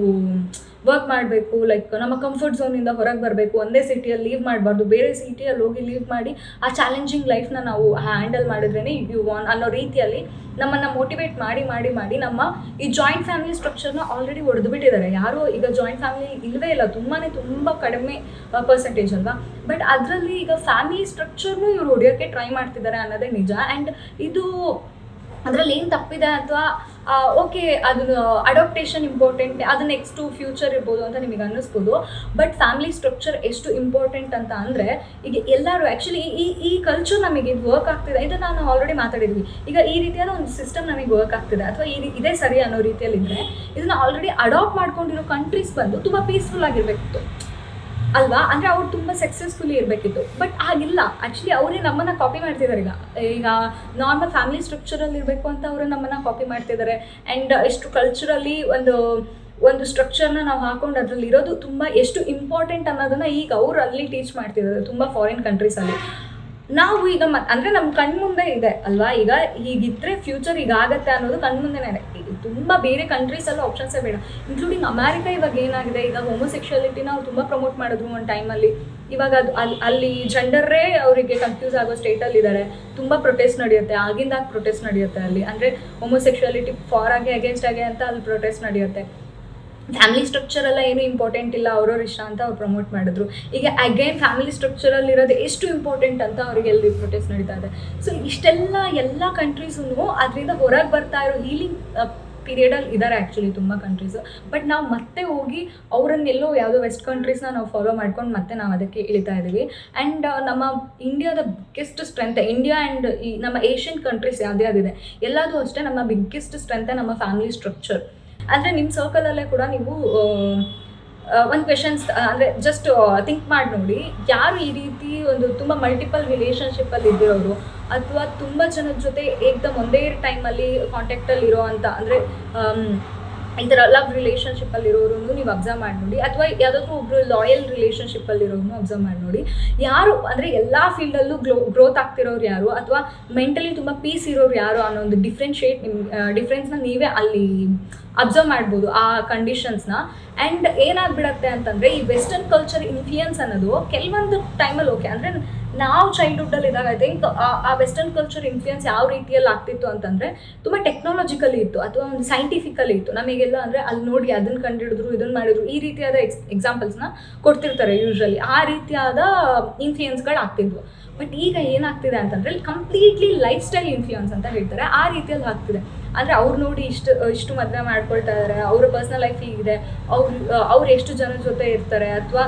ವರ್ಕ್ ಮಾಡಬೇಕು, ಲೈಕ್ ನಮ್ಮ ಕಂಫರ್ಟ್ ಝೋನಿಂದ ಹೊರಗೆ ಬರಬೇಕು, ಒಂದೇ ಸಿಟಿಯಲ್ಲಿ ಲೀವ್ ಮಾಡಬಾರ್ದು, ಬೇರೆ ಸಿಟಿಯಲ್ಲಿ ಹೋಗಿ ಲೀವ್ ಮಾಡಿ ಆ ಚಾಲೆಂಜಿಂಗ್ ಲೈಫ್ನ ನಾವು ಹ್ಯಾಂಡಲ್ ಮಾಡಿದ್ರೇ ಯು ವಾನ್ ಅನ್ನೋ ರೀತಿಯಲ್ಲಿ ನಮ್ಮನ್ನು ಮೋಟಿವೇಟ್ ಮಾಡಿ ನಮ್ಮ ಈ ಜಾಯಿಂಟ್ ಫ್ಯಾಮಿಲಿ ಸ್ಟ್ರಕ್ಚರ್ನ ಆಲ್ರೆಡಿ ಹೊಡೆದು ಬಿಟ್ಟಿದ್ದಾರೆ. ಯಾರು ಈಗ ಜಾಯಿಂಟ್ ಫ್ಯಾಮಿಲಿ ಇಲ್ಲವೇ ಇಲ್ಲ, ತುಂಬ ಕಡಿಮೆ ಪರ್ಸೆಂಟೇಜ್ ಅಲ್ವಾ. ಬಟ್ ಅದರಲ್ಲಿ ಈಗ ಫ್ಯಾಮಿಲಿ ಸ್ಟ್ರಕ್ಚರ್ನೂ ಇವ್ರು ಹೊಡೆಯೋಕ್ಕೆ ಟ್ರೈ ಮಾಡ್ತಿದ್ದಾರೆ ಅನ್ನೋದೇ ನಿಜ. ಆ್ಯಂಡ್ ಇದು ಅದರಲ್ಲಿ ಏನು ತಪ್ಪಿದೆ ಅಥವಾ ಓಕೆ ಅದನ್ನು ಅಡಾಪ್ಟೇಷನ್ ಇಂಪಾರ್ಟೆಂಟ್, ಅದು ನೆಕ್ಸ್ಟು ಫ್ಯೂಚರ್ ಇರ್ಬೋದು ಅಂತ ನಿಮಗೆ ಅನ್ನಿಸ್ಬೋದು. ಬಟ್ ಫ್ಯಾಮಿಲಿ ಸ್ಟ್ರಕ್ಚರ್ ಎಷ್ಟು ಇಂಪಾರ್ಟೆಂಟ್ ಅಂತ ಅಂದರೆ, ಈಗ ಎಲ್ಲರೂ ಆ್ಯಕ್ಚುಲಿ ಈ ಕಲ್ಚರ್ ನಮಗೆ ಇದು ವರ್ಕ್ ಆಗ್ತಿದೆ, ಇದನ್ನು ನಾವು ಆಲ್ರೆಡಿ ಮಾತಾಡಿದ್ವಿ. ಈಗ ಈ ರೀತಿಯಾದ ಒಂದು ಸಿಸ್ಟಮ್ ನಮಗೆ ವರ್ಕ್ ಆಗ್ತಿದೆ ಅಥವಾ ಇದೇ ಸರಿ ಅನ್ನೋ ರೀತಿಯಲ್ಲಿದ್ದರೆ, ಇದನ್ನು ಆಲ್ರೆಡಿ ಅಡಾಪ್ಟ್ ಮಾಡ್ಕೊಂಡಿರೋ ಕಂಟ್ರೀಸ್ ಬಂದು ತುಂಬ ಪೀಸ್ಫುಲ್ ಆಗಿರಬೇಕಿತ್ತು ಅಲ್ವಾ? ಅಂದರೆ ಅವ್ರು ತುಂಬ ಸಕ್ಸಸ್ಫುಲಿ ಇರಬೇಕಿತ್ತು. ಬಟ್ ಆಗಿಲ್ಲ. ಆ್ಯಕ್ಚುಲಿ ಅವರೇ ನಮ್ಮನ್ನು ಕಾಪಿ ಮಾಡ್ತಿದ್ದಾರೆ. ಈಗ ನಾರ್ಮಲ್ ಫ್ಯಾಮಿಲಿ ಸ್ಟ್ರಕ್ಚರಲ್ಲಿ ಇರಬೇಕು ಅಂತ ಅವರು ನಮ್ಮನ್ನು ಕಾಪಿ ಮಾಡ್ತಿದ್ದಾರೆ. ಆ್ಯಂಡ್ ಎಷ್ಟು ಕಲ್ಚರಲ್ಲಿ ಒಂದು ಸ್ಟ್ರಕ್ಚರ್ನ ನಾವು ಹಾಕೊಂಡು ಅದರಲ್ಲಿ ಇರೋದು ತುಂಬ ಎಷ್ಟು ಇಂಪಾರ್ಟೆಂಟ್ ಅನ್ನೋದನ್ನು ಈಗ ಅವರು ಅಲ್ಲಿ ಟೀಚ್ ಮಾಡ್ತಿದ್ದಾರೆ ತುಂಬ ಫಾರಿನ್ ಕಂಟ್ರೀಸಲ್ಲಿ. ನಾವು ಈಗ ಅಂದರೆ ನಮ್ಮ ಕಣ್ಮುಂದೆ ಇದೆ ಅಲ್ವಾ? ಈಗ ಹೀಗಿದ್ದರೆ ಫ್ಯೂಚರ್ ಹೀಗಾಗತ್ತೆ ಅನ್ನೋದು ಕಣ್ಮುಂದೆನೇ ಇದೆ. ತುಂಬ ಬೇರೆ ಕಂಟ್ರೀಸಲ್ಲೂ ಆಪ್ಷನ್ಸೇ ಬೇಡ, ಇನ್ಕ್ಲೂಡಿಂಗ್ ಅಮೇರಿಕಾ. ಇವಾಗ ಏನಾಗಿದೆ, ಈಗ ಹೋಮೋಸೆಕ್ಷುಯಾಲಿಟಿನ ಅವ್ರು ತುಂಬ ಪ್ರಮೋಟ್ ಮಾಡಿದ್ರು ಒಂದು ಟೈಮಲ್ಲಿ. ಇವಾಗ ಅದು ಅಲ್ಲಿ ಜೆಂಡರೇ ಅವರಿಗೆ ಕನ್ಫ್ಯೂಸ್ ಆಗೋ ಸ್ಟೇಟಲ್ಲಿದ್ದಾರೆ. ತುಂಬ ಪ್ರೊಟೆಸ್ಟ್ ನಡೆಯುತ್ತೆ, ಆಗಿಂದಾಗ ಪ್ರೊಟೆಸ್ಟ್ ನಡೆಯುತ್ತೆ ಅಲ್ಲಿ. ಅಂದರೆ ಹೋಮೋಸೆಕ್ಷುಯಾಲಿಟಿ ಫಾರ್ ಆಗಿ ಅಗೇನ್ಸ್ಟ್ ಆಗಿ ಅಂತ ಅಲ್ಲಿ ಪ್ರೊಟೆಸ್ಟ್ ನಡೆಯುತ್ತೆ. ಫ್ಯಾಮಿಲಿ ಸ್ಟ್ರಕ್ಚರೆಲ್ಲ ಏನು ಇಂಪಾರ್ಟೆಂಟ್ ಇಲ್ಲ, ಅವ್ರವ್ರ ಇಷ್ಟ ಅಂತ ಅವ್ರು ಪ್ರಮೋಟ್ ಮಾಡಿದ್ರು. ಈಗ ಅಗೈನ್ ಫ್ಯಾಮಿಲಿ ಸ್ಟ್ರಕ್ಚರಲ್ಲಿ ಇರೋದು ಎಷ್ಟು ಇಂಪಾರ್ಟೆಂಟ್ ಅಂತ ಅವ್ರಿಗೆ ಎಲ್ಲಿ ಪ್ರೊಟೆಸ್ಟ್ ನಡೀತಾ ಇದೆ. ಸೊ ಇಷ್ಟೆಲ್ಲ ಎಲ್ಲ ಕಂಟ್ರೀಸೂ ಅದರಿಂದ ಹೊರಗೆ ಬರ್ತಾ ಇರೋ ಹೀಲಿಂಗ್ ಪೀರಿಯಡಲ್ಲಿ ಇದ್ದಾರೆ ಆ್ಯಕ್ಚುಲಿ ತುಂಬ ಕಂಟ್ರೀಸು. ಬಟ್ ನಾವು ಮತ್ತೆ ಹೋಗಿ ಅವರನ್ನೆಲ್ಲೋ ಯಾವುದೋ ವೆಸ್ಟ್ ಕಂಟ್ರೀಸ್ನ ನಾವು ಫಾಲೋ ಮಾಡ್ಕೊಂಡು ಮತ್ತೆ ನಾವು ಅದಕ್ಕೆ ಇಳಿತಾ ಇದ್ದೀವಿ. ಆ್ಯಂಡ್ ನಮ್ಮ ಇಂಡಿಯಾದ ಬಿಗ್ಗೆಸ್ಟ್ ಸ್ಟ್ರೆಂತ್, ಇಂಡಿಯಾ ಆ್ಯಂಡ್ ಈ ನಮ್ಮ ಏಷ್ಯನ್ ಕಂಟ್ರೀಸ್ ಯಾವುದಿದೆ ಎಲ್ಲದೂ ಅಷ್ಟೇ, ನಮ್ಮ ಬಿಗ್ಗೆಸ್ಟ್ ಸ್ಟ್ರೆಂತೇ ನಮ್ಮ ಫ್ಯಾಮಿಲಿ ಸ್ಟ್ರಕ್ಚರ್. ಅಂದರೆ ನಿಮ್ಮ ಸರ್ಕಲಲ್ಲೇ ಕೂಡ ನೀವು ಒಂದು ಕ್ವೆಶನ್ಸ್ ಅಂದರೆ ಜಸ್ಟ್ ಥಿಂಕ್ ಮಾಡಿ ನೋಡಿ, ಯಾರು ಈ ರೀತಿ ಒಂದು ತುಂಬ ಮಲ್ಟಿಪಲ್ ರಿಲೇಷನ್ಶಿಪ್ಪಲ್ಲಿ ಇದ್ದಿರೋರು ಅಥವಾ ತುಂಬ ಜನದ ಜೊತೆ ಏಕ್ದಮ್ ಒಂದೇ ಟೈಮಲ್ಲಿ ಕಾಂಟ್ಯಾಕ್ಟಲ್ಲಿ ಇರೋ ಅಂತ, ಅಂದರೆ ಈ ಥರ ಲವ್ ರಿಲೇಷನ್ಶಿಪ್ಪಲ್ಲಿರೋರು ನೀವು ಅಬ್ಸರ್ವ್ ಮಾಡಿ ನೋಡಿ, ಅಥವಾ ಯಾವುದಾದ್ರೂ ಒಬ್ಬರು ಲಾಯಲ್ ರಿಲೇಷನ್ಶಿಪ್ಪಲ್ಲಿರೋರು ಅಬ್ಸರ್ವ್ ಮಾಡಿ ನೋಡಿ. ಯಾರು ಅಂದರೆ ಎಲ್ಲ ಫೀಲ್ಡಲ್ಲೂ ಗ್ರೋತ್ ಆಗ್ತಿರೋರು ಯಾರು, ಅಥವಾ ಮೆಂಟಲಿ ತುಂಬ ಪೀಸ್ ಇರೋರು ಯಾರು ಅನ್ನೋ ಒಂದು ಡಿಫ್ರೆನ್ಸ್ನ ನೀವೇ ಅಲ್ಲಿ ಅಬ್ಸರ್ವ್ ಮಾಡ್ಬೋದು ಆ ಕಂಡೀಷನ್ಸ್ನ. ಆ್ಯಂಡ್ ಏನಾಗ್ಬಿಡತ್ತೆ ಅಂತಂದರೆ, ಈ ವೆಸ್ಟರ್ನ್ ಕಲ್ಚರ್ ಇನ್ಫ್ಲೂಯೆನ್ಸ್ ಅನ್ನೋದು ಕೆಲವೊಂದು ಟೈಮಲ್ಲಿ ಓಕೆ, ಅಂದರೆ ನಾವು ಚೈಲ್ಡ್ಹುಡ್ಡಲ್ಲಿ ಇದ್ದಾಗ ಐ ಥಿಂಕ್ ಆ ವೆಸ್ಟರ್ನ್ ಕಲ್ಚರ್ ಇನ್ಫ್ಲೂಯೆನ್ಸ್ ಯಾವ ರೀತಿಯಲ್ಲಿ ಆಗ್ತಿತ್ತು ಅಂತಂದರೆ ತುಂಬ ಟೆಕ್ನಾಲಜಿಕಲಿ ಇತ್ತು ಅಥವಾ ಒಂದು ಸೈಂಟಿಫಿಕಲಿ ಇತ್ತು. ನಮಗೆಲ್ಲ ಅಂದರೆ ಅಲ್ಲಿ ನೋಡಿ ಅದನ್ನು ಕಂಡುಹಿಡಿದ್ರು, ಇದನ್ನು ಮಾಡಿದ್ರು, ಈ ರೀತಿಯಾದ ಎಕ್ಸಾಂಪಲ್ಸ್ನ ಕೊಡ್ತಿರ್ತಾರೆ ಯೂಶ್ವಲಿ. ಆ ರೀತಿಯಾದ ಇನ್ಫ್ಲೂಯೆನ್ಸ್ಗಳು ಆಗ್ತಿದ್ವು. ಬಟ್ ಈಗ ಏನಾಗ್ತಿದೆ ಅಂತಂದರೆ ಕಂಪ್ಲೀಟ್ಲಿ ಲೈಫ್ ಸ್ಟೈಲ್ ಇನ್ಫ್ಲೂಯೆನ್ಸ್ ಅಂತ ಹೇಳ್ತಾರೆ, ಆ ರೀತಿಯಲ್ಲಿ ಆಗ್ತಿದೆ. ಅಂದರೆ ಅವ್ರು ನೋಡಿ ಇಷ್ಟು ಮದುವೆ ಮಾಡ್ಕೊಳ್ತಾ ಇದ್ದಾರೆ, ಅವರ ಪರ್ಸ್ನಲ್ ಲೈಫ್ ಹೀಗಿದೆ, ಅವ್ರು ಎಷ್ಟು ಜನರ ಜೊತೆ ಇರ್ತಾರೆ, ಅಥವಾ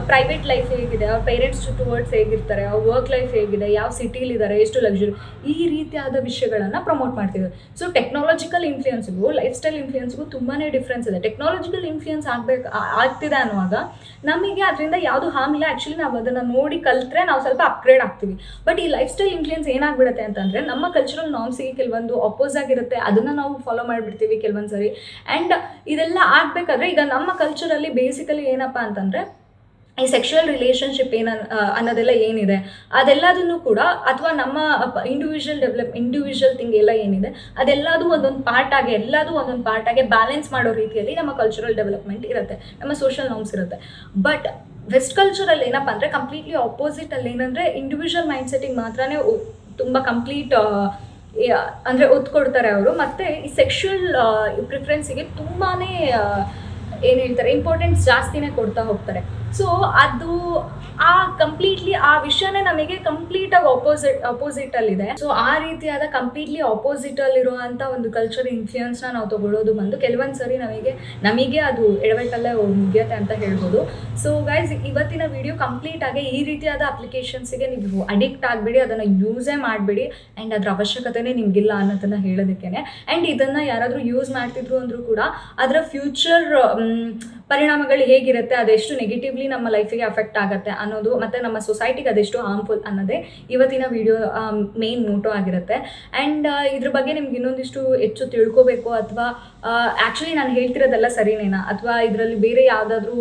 ಪ್ರೈವೇಟ್ ಲೈಫ್ ಹೇಗಿದೆ, ಅವ್ರ ಪೇರೆಂಟ್ಸ್ ಟುವರ್ಡ್ಸ್ ಹೇಗಿರ್ತಾರೆ, ಅವ್ರ ವರ್ಕ್ ಲೈಫ್ ಹೇಗಿದೆ, ಯಾವ ಸಿಟಿಲಿದ್ದಾರೆ, ಎಷ್ಟು ಲಕ್ಸುರಿ, ಈ ರೀತಿಯಾದ ವಿಷಯಗಳನ್ನು ಪ್ರಮೋಟ್ ಮಾಡ್ತಿದ್ದಾರೆ. ಸೊ ಟೆಕ್ನಾಲಜಿಕಲ್ ಇನ್ಫ್ಲೂಯೆನ್ಸ್ಗೂ ಲೈಫ್ ಸ್ಟೈಲ್ ಇನ್ಫ್ಲೂಯೆನ್ಸ್ಗೂ ತುಂಬಾ ಡಿಫ್ರೆನ್ಸ್ ಇದೆ. ಟೆಕ್ನಾಲಜಿಕಲ್ ಇನ್ಫ್ಲೂಯೆನ್ಸ್ ಆಗ್ತಿದೆ ಅನ್ನುವಾಗ ನಮಗೆ ಅದರಿಂದ ಯಾವುದು ಹಾರ್ಮ್ ಇಲ್ಲ. ಆ್ಯಕ್ಚುಲಿ ನಾವು ಅದನ್ನು ನೋಡಿ ಕಲ್ತ್ರೆ ನಾವು ಸ್ವಲ್ಪ ಅಪ್ಗ್ರೇಡ್ ಆಗ್ತೀವಿ. ಬಟ್ ಈ ಲೈಫ್ ಸ್ಟೈಲ್ ಇನ್ಫ್ಲೂಯೆನ್ಸ್ ಏನಾಗ್ಬಿಡುತ್ತೆ ಅಂತಂದರೆ, ನಮ್ಮ ಕಲ್ಚರಲ್ ನಾರ್ಮ್ಸಿಗೆ ಕೆಲವೊಂದು ಅಪೋಸ್ ಆಗಿರುತ್ತೆ, ಅದನ್ನು ನಾವು ಫಾಲೋ ಮಾಡಿಬಿಡ್ತೀವಿ ಕೆಲವೊಂದು ಸರಿ. ಆ್ಯಂಡ್ ಇದೆಲ್ಲ ಆಗಬೇಕಾದ್ರೆ ಈಗ ನಮ್ಮ ಕಲ್ಚರಲ್ಲಿ ಬೇಸಿಕಲಿ ಏನಪ್ಪ ಅಂತಂದರೆ, ಈ ಸೆಕ್ಷುವಲ್ ರಿಲೇಷನ್ಶಿಪ್ ಅನ್ನೋದೆಲ್ಲ ಏನಿದೆ ಅದೆಲ್ಲದನ್ನು ಕೂಡ, ಅಥವಾ ನಮ್ಮ ಇಂಡಿವಿಜುವಲ್ ಥಿಂಗ್ ಎಲ್ಲ ಏನಿದೆ ಅದೆಲ್ಲದೂ ಒಂದೊಂದು ಪಾರ್ಟ್ ಆಗಿ ಬ್ಯಾಲೆನ್ಸ್ ಮಾಡೋ ರೀತಿಯಲ್ಲಿ ನಮ್ಮ ಕಲ್ಚರಲ್ ಡೆವಲಪ್ಮೆಂಟ್ ಇರುತ್ತೆ, ನಮ್ಮ ಸೋಷಿಯಲ್ ನಾರ್ಮ್ಸ್ ಇರುತ್ತೆ. ಬಟ್ ವೆಸ್ಟ್ ಕಲ್ಚರಲ್ಲಿ ಏನಪ್ಪ ಅಂದರೆ ಕಂಪ್ಲೀಟ್ಲಿ ಆಪೋಸಿಟ್. ಅಲ್ಲಿ ಏನಂದರೆ ಇಂಡಿವಿಜುವಲ್ ಮೈಂಡ್ ಸೆಟ್ಟಿಗೆ ಮಾತ್ರನೇ ತುಂಬ ಕಂಪ್ಲೀಟ್ ಅಂದರೆ ಒತ್ತು ಕೊಡ್ತಾರೆ ಅವರು. ಮತ್ತು ಈ ಸೆಕ್ಷುವಲ್ ಪ್ರಿಫರೆನ್ಸಿಗೆ ತುಂಬಾ ಏನು ಹೇಳ್ತಾರೆ ಇಂಪಾರ್ಟೆನ್ಸ್ ಜಾಸ್ತಿನೇ ಕೊಡ್ತಾ ಹೋಗ್ತಾರೆ. ಸೊ ಅದು ಕಂಪ್ಲೀಟ್ಲಿ ಆ ವಿಷಯನೇ ನಮಗೆ ಕಂಪ್ಲೀಟಾಗಿ ಅಪೋಸಿಟಲ್ಲಿದೆ. ಸೊ ಆ ರೀತಿಯಾದ ಕಂಪ್ಲೀಟ್ಲಿ ಅಪೋಸಿಟಲ್ಲಿರುವಂಥ ಒಂದು ಕಲ್ಚರ್ ಇನ್ಫ್ಲೂಯೆನ್ಸ್ನ ನಾವು ತೊಗೊಳ್ಳೋದು ಬಂದು ಕೆಲವೊಂದು ಸರಿ ನಮಗೆ ಅದು ಎಡವಟ್ಟಲ್ಲೇ ಮುಗಿಯುತ್ತೆ ಅಂತ ಹೇಳ್ಬೋದು. ಸೊ ಗೈಸ್, ಇವತ್ತಿನ ವಿಡಿಯೋ ಕಂಪ್ಲೀಟಾಗಿ ಈ ರೀತಿಯಾದ ಅಪ್ಲಿಕೇಶನ್ಸಿಗೆ ನೀವು ಅಡಿಕ್ಟ್ ಆಗಿಬಿಡಿ, ಅದನ್ನು ಯೂಸೇ ಮಾಡಿಬಿಡಿ. ಆ್ಯಂಡ್ ಅದರ ಅವಶ್ಯಕತೆನೇ ನಿಮಗಿಲ್ಲ ಅನ್ನೋದನ್ನು ಹೇಳೋದಕ್ಕೇನೆ. ಆ್ಯಂಡ್ ಇದನ್ನು ಯಾರಾದರೂ ಯೂಸ್ ಮಾಡ್ತಿದ್ರು ಅಂದರೂ ಕೂಡ ಅದರ ಫ್ಯೂಚರ್ ಪರಿಣಾಮಗಳು ಹೇಗಿರುತ್ತೆ, ಅದೆಷ್ಟು ನೆಗೆಟಿವ್ಲಿ ನಮ್ಮ ಲೈಫಿಗೆ ಅಫೆಕ್ಟ್ ಆಗುತ್ತೆ ಅನ್ನೋದು, ಮತ್ತು ನಮ್ಮ ಸೊಸೈಟಿಗೆ ಅದೆಷ್ಟು ಹಾರ್ಮ್ಫುಲ್ ಅನ್ನೋದೇ ಇವತ್ತಿನ ವಿಡಿಯೋ ಮೇನ್ ಮೋಟೋ ಆಗಿರುತ್ತೆ. ಆ್ಯಂಡ್ ಇದ್ರ ಬಗ್ಗೆ ನಿಮ್ಗೆ ಇನ್ನೊಂದಿಷ್ಟು ಹೆಚ್ಚು ತಿಳ್ಕೋಬೇಕು, ಅಥವಾ ಆ್ಯಕ್ಚುಲಿ ನಾನು ಹೇಳ್ತಿರೋದೆಲ್ಲ ಸರಿನೇನಾ, ಅಥವಾ ಇದರಲ್ಲಿ ಬೇರೆ ಯಾವುದಾದ್ರೂ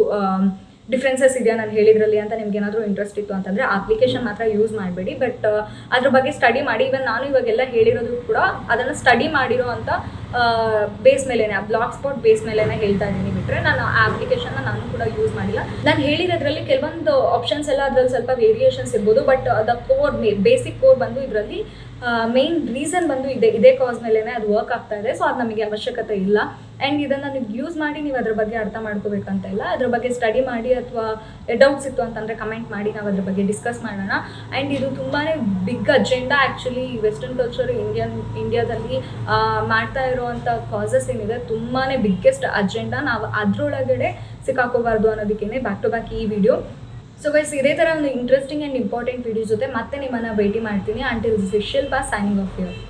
ಡಿಫ್ರೆನ್ಸಸ್ ಇದೆಯಾ ನಾನು ಹೇಳಿದ್ರಲ್ಲಿ ಅಂತ ನಿಮ್ಗೆ ಏನಾದರೂ ಇಂಟ್ರೆಸ್ಟ್ ಇತ್ತು ಅಂತಂದರೆ ಅಪ್ಲಿಕೇಶನ್ ಮಾತ್ರ ಯೂಸ್ ಮಾಡಬೇಡಿ. ಬಟ್ ಅದ್ರ ಬಗ್ಗೆ ಸ್ಟಡಿ ಮಾಡಿ. ಈವನ್ ನಾನು ಇವಾಗೆಲ್ಲ ಹೇಳಿರೋದು ಕೂಡ ಅದನ್ನು ಸ್ಟಡಿ ಮಾಡಿರೋ ಅಂಥ ಬೇಸ್ ಮೇಲೇ, ಆ ಬ್ಲಾಗ್ ಸ್ಪಾಟ್ ಬೇಸ್ ಮೇಲೇ ಹೇಳ್ತಾ ಇದ್ದೀನಿ. ಬಿಟ್ಟರೆ ನಾನು ಆ ಅಪ್ಲಿಕೇಶನ್ನ ನಾನು ಕೂಡ ಯೂಸ್ ಮಾಡಿಲ್ಲ. ನಾನು ಹೇಳಿರೋದ್ರಲ್ಲಿ ಕೆಲವೊಂದು ಆಪ್ಷನ್ಸ್ ಎಲ್ಲ ಅದರಲ್ಲಿ ಸ್ವಲ್ಪ ವೇರಿಯೇಷನ್ಸ್ ಇರ್ಬೋದು, ಬಟ್ ದ ಬೇಸಿಕ್ ಕೋರ್ ಬಂದು ಇದರಲ್ಲಿ ಮೇನ್ ರೀಸನ್ ಬಂದು ಇದೇ ಕಾಸ್ ಮೇಲೇ ಅದು ವರ್ಕ್ ಆಗ್ತಾ ಇದೆ. ಸೊ ಅದು ನಮಗೆ ಅವಶ್ಯಕತೆ ಇಲ್ಲ. ಆ್ಯಂಡ್ ಇದನ್ನು ನೀವು ಯೂಸ್ ಮಾಡಿ ನೀವು ಅದ್ರ ಬಗ್ಗೆ ಅರ್ಥ ಮಾಡ್ಕೋಬೇಕಂತ ಇಲ್ಲ. ಅದ್ರ ಬಗ್ಗೆ ಸ್ಟಡಿ ಮಾಡಿ ಅಥವಾ ಡೌಟ್ಸ್ ಇತ್ತು ಅಂತಂದರೆ ಕಮೆಂಟ್ ಮಾಡಿ, ನಾವು ಅದ್ರ ಬಗ್ಗೆ ಡಿಸ್ಕಸ್ ಮಾಡೋಣ. ಆ್ಯಂಡ್ ಇದು ತುಂಬಾ big agenda. Actually western culture ಇಂಡಿಯಾದಲ್ಲಿ ಮಾಡ್ತಾ ಇರೋವಂಥ ಕಾಸಸ್ ಏನಿದೆ ತುಂಬಾ ಬಿಗ್ಗೆಸ್ಟ್ ಅಜೆಂಡಾ. ನಾವು ಅದರೊಳಗಡೆ ಸಿಕ್ಕಾಕೋಬಾರ್ದು ಅನ್ನೋದಕ್ಕೇ ಬ್ಯಾಕ್ ಟು ಬ್ಯಾಕ್ ಈ ವಿಡಿಯೋ. ಸೊ ಗೈಸ್, ಇದೇ ಥರ ಒಂದು ಇಂಟ್ರೆಸ್ಟಿಂಗ್ ಆ್ಯಂಡ್ ಇಂಪಾರ್ಟೆಂಟ್ ವಿಡಿಯೋ ಜೊತೆ ಮತ್ತೆ ನಿಮ್ಮನ್ನು ಭೇಟಿ ಮಾಡ್ತೀನಿ. Until this is Shilpa signing off here.